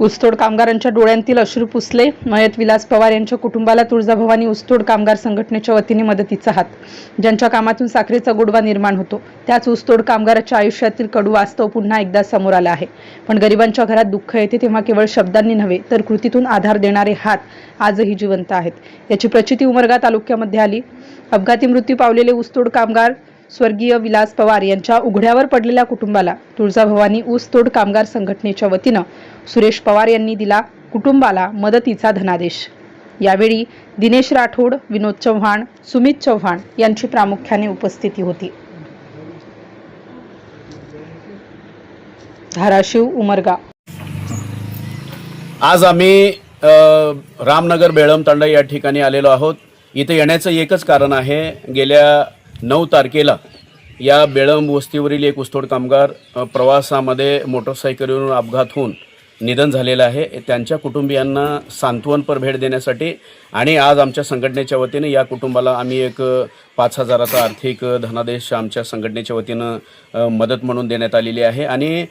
ऊसतोड कामगारांच्या डोळ्यांतील अश्रू पुसले. मयत विलास पवार यांच्या कुटुंबाला तुळजाभवानी ऊसतोड कामगार संघटनेच्या वतीने मदतीचा हात. ज्यांच्या कामातून साखरेचा गोडवा निर्माण होतो, त्याच ऊसतोड कामगाराच्या आयुष्यातील कडू वास्तव पुन्हा एकदा समोर आलं आहे. पण गरिबांच्या घरात दुःख येते तेव्हा केवळ शब्दांनी नव्हे तर कृतीतून आधार देणारे हात आजही जिवंत आहेत. याची प्रचिती उमरगा तालुक्यामध्ये आली. अपघाती मृत्यू पावलेले ऊसतोड कामगार स्वर्गीय विलास पवार यांच्या उघड्यावर पडलेल्या कुटुंबाला तुळजाभवानी ऊसतोड कामगार संघटनेच्या वतीनं सुरेश पवार यांनी दिला कुटुंबाला मदतीचा धनादेश. यावेळी दिनेश राठोड, विनोद चव्हाण, सुमित चव्हाण यांची प्रामुख्याने उपस्थिती होती. धाराशिव उमरगा. आज आम्ही रामनगर बेळम तांडा या ठिकाणी आलेलो आहोत. इथे येण्याचं एकच कारण आहे, गेल्या 9 तारखेला या बेळम वस्तीवरील एक ऊसतोड कामगार प्रवासामध्ये मोटरसायकलवरून अपघात होऊन निधन झालेलं आहे. त्यांच्या कुटुंबियांना सांत्वनपर भेट देण्यासाठी आणि आज आमच्या संघटनेच्या वतीने या कुटुंबाला आम्ही एक 5,000चा आर्थिक धनादेश आमच्या संघटनेच्या वतीनं मदत म्हणून देण्यात आलेली आहे. आणि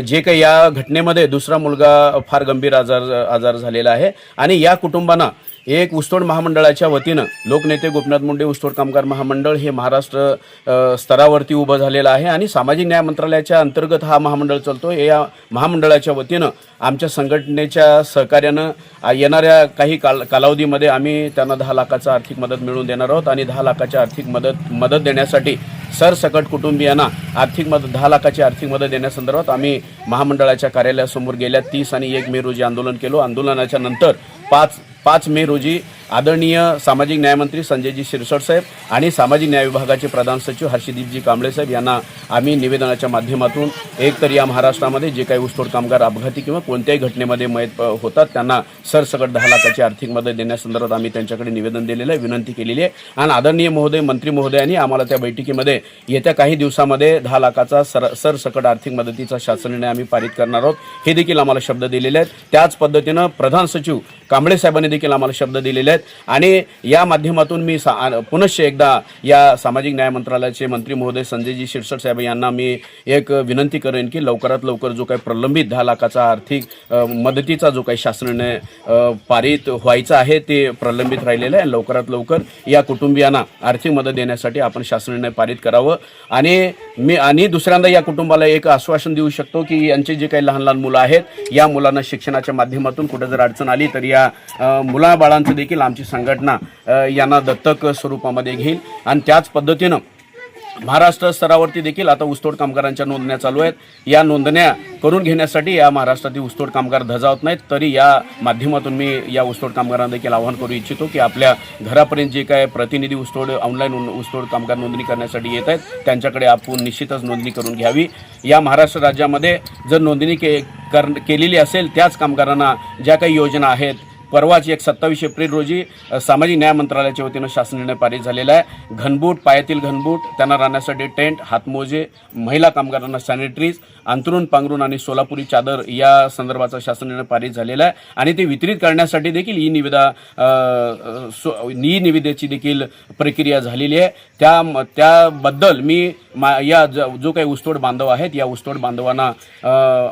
जे काही या घटनेमध्ये दुसरा मुलगा फार गंभीर आजार झालेला आहे आणि या कुटुंबांना एक ऊसतोड महामंडळाच्या वतीनं लोकनेते गोपीनाथ मुंडे ऊसतोड कामगार महामंडळ हे महाराष्ट्र स्तरावरती उभं झालेलं आहे आणि सामाजिक न्याय मंत्रालयाच्या अंतर्गत हा महामंडळ चालतो. या महामंडळाच्या वतीनं आमच्या संघटनेच्या सहकार्यानं येणाऱ्या काही कालावधीमध्ये आम्ही त्यांना 10 लाखाचा आर्थिक मदत मिळवून देणार आहोत आणि 10 लाखाच्या आर्थिक मदत देण्यासाठी सरसकट कुटुंबियांना आर्थिक मदत 10 लाखाची आर्थिक मदत देण्यासंदर्भात आम्ही महामंडळाच्या कार्यालयासमोर गेल्या 30 आणि 1 मे रोजी आंदोलन केलो. आंदोलनाच्या नंतर 5 मे रोजी आदरणीय सामाजिक न्यायमंत्री संजयजी शिरसट साहेब आणि सामाजिक न्याय विभागाचे प्रधान सचिव हर्षदीपजी कांबळे साहेब यांना आम्ही निवेदनाच्या माध्यमातून एकतर या महाराष्ट्रामध्ये जे काही ऊसतोड कामगार अपघाती किंवा कोणत्याही घटनेमध्ये मयत होतात त्यांना सरसकट 10 लाखाची आर्थिक मदत देण्यासंदर्भात आम्ही त्यांच्याकडे निवेदन दिलेलं आहे, विनंती केलेली आहे. आणि आदरणीय महोदय मंत्री महोदयांनी आम्हाला त्या बैठकीमध्ये येत्या काही दिवसामध्ये 10 लाखाचा सरसकट आर्थिक मदतीचा शासन निर्णय आम्ही पारित करणार आहोत, हे देखील आम्हाला शब्द दिलेले आहेत. त्याच पद्धतीनं प्रधान सचिव कांबळे साहेबांनी देखील आम्हाला शब्द दिलेले आहेत. आणि या माध्यमातून मी पुनश्च एकदा या सामाजिक न्याय मंत्रालयाचे मंत्री महोदय संजयजी शिरसट साहेब यांना मी एक विनंती करेन की लवकरात लवकर जो काही प्रलंबित 10 लाखाचा आर्थिक मदतीचा जो काही शासन निर्णय पारित व्हायचा आहे ते प्रलंबित राहिलेलं आहे. लवकरात लवकर या कुटुंबियांना आर्थिक मदत देण्यासाठी आपण शासन निर्णय पारित करावं. आणि दुसऱ्यांदा या कुटुंबाला एक आश्वासन देऊ शकतो की यांचे जे काही लहान लहान मुलं आहेत या मुलांना शिक्षणाच्या माध्यमातून कुठे जर अडचण आली तर या मुलाबाळांचं देखील आमची संघटना यांना दत्तक स्वरूपामध्ये घेईल. आणि त्याच पद्धतीनं महाराष्ट्र स्तरावरती देखील आता ऊसतोड कामगारांच्या नोंदण्या चालू आहेत. या नोंदण्या करून घेण्यासाठी या महाराष्ट्रातील ऊसतोड कामगार धजावत नाहीत. तरी या माध्यमातून मी या ऊसतोड कामगारांना देखील आवाहन करू इच्छितो की आपल्या घरापर्यंत जे काय प्रतिनिधी ऑनलाईन ऊसतोड कामगार नोंदणी करण्यासाठी येत आहेत त्यांच्याकडे आपण निश्चितच नोंदणी करून घ्यावी. या महाराष्ट्र राज्यामध्ये जर नोंदणी केलेली असेल त्याच कामगारांना ज्या काही योजना आहेत, परवाच 27 एप्रिल रोजी सामाजिक न्याय मंत्रालयाच्या वतीनं शासन निर्णय पारित झालेला आहे. घनबूट, पायातील घनबूट, त्यांना राहण्यासाठी टेंट, हातमोजे, महिला कामगारांना सॅनिटरीज, अंथरूण पांघरूण आणि सोलापुरी चादर या संदर्भाचा शासन निर्णय पारित झालेला आहे. आणि ते वितरित करण्यासाठी देखील ई निविदेची देखील प्रक्रिया झालेली आहे. त्याबद्दल मी या जो काही ऊसतोड बांधव आहेत या ऊसतोड बांधवांना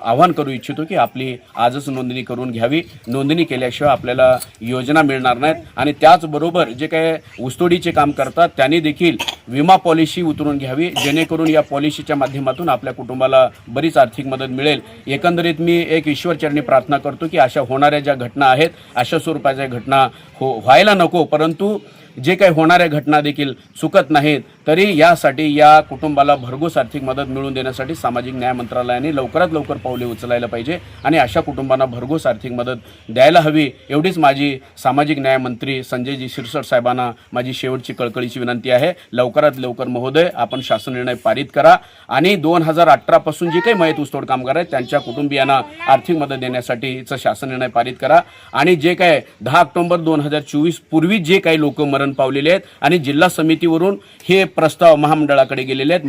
आवाहन करू इच्छितो की आपली आजच नोंदणी करून घ्यावी. नोंदणी केल्याशिवाय आपल्याला योजना मिळणार नाहीत. आणि त्याचबरोबर जे काही ऊसतोडीचे काम करतात त्यांनी देखील विमा पॉलिसी उतरून घ्यावी, जेणेकरून या पॉलिसीच्या माध्यमातून आपल्या कुटुंबाला बरीच आर्थिक मदत मिळेल. एकंदरीत मी एक ईश्वरचरणी प्रार्थना करतो की अशा होणाऱ्या ज्या घटना आहेत अशा स्वरूपाच्या घटना व्हायला नको, परंतु जे काही होणाऱ्या घटना देखील चुकत नाहीत. तरी यासाठी या कुटुंबाला भरघोस आर्थिक मदत मिळवून देण्यासाठी सामाजिक न्याय मंत्रालयाने लवकरात लवकर पावले उचलायला पाहिजे आणि अशा कुटुंबांना भरघोस आर्थिक मदत द्यायला हवी. एवढीच माझी सामाजिक न्याय मंत्री संजयजी शिरसट साहेबांना माझी शेवटची कळकळीची विनंती आहे. लवकरात लवकर महोदय आपण शासन निर्णय पारित करा आणि 2018 पासून जे काही मयत ऊसतोड कामगार आहेत त्यांच्या कुटुंबियांना आर्थिक मदत देण्यासाठीचं शासन निर्णय पारित करा. आणि जे काय 10 ऑक्टोबर 2024 पूर्वी जे काही लोक मरण पावलेले आहेत आणि जिल्हा समितीवरून हे प्रस्ताव महामंडळाकडे गेलेले आहेत,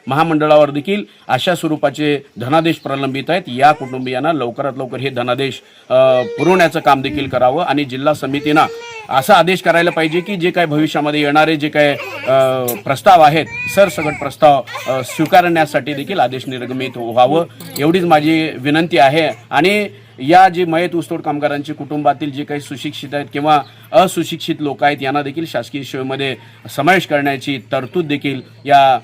महामंडळावर देखील अशा स्वरूपाचे धनादेश प्रलंबित आहेत. या कुटुंबियांना लवकरात लवकर हे धनादेश पुरवण्याचं काम देखील करावं आणि जिल्हा समितीनं असा आदेश करायला पाहिजे की जे काय भविष्यामध्ये येणारे जे काय प्रस्ताव आहेत सरसकट प्रस्ताव स्वीकारण्यासाठी देखील आदेश निर्गमित व्हावं. एवढीच माझी विनंती आहे. आणि या जे मयत ऊसतोड कामगारांची कुटुंबातील जे काही सुशिक्षित आहेत किंवा अशिक्षित लोक आहेत यांना देखील शासकीय सेवेमध्ये समावेश करण्याची तरतूद देखील या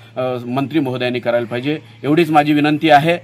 मंत्री महोदयांनी करायला पाहिजे, एवढीच माझी विनंती आहे.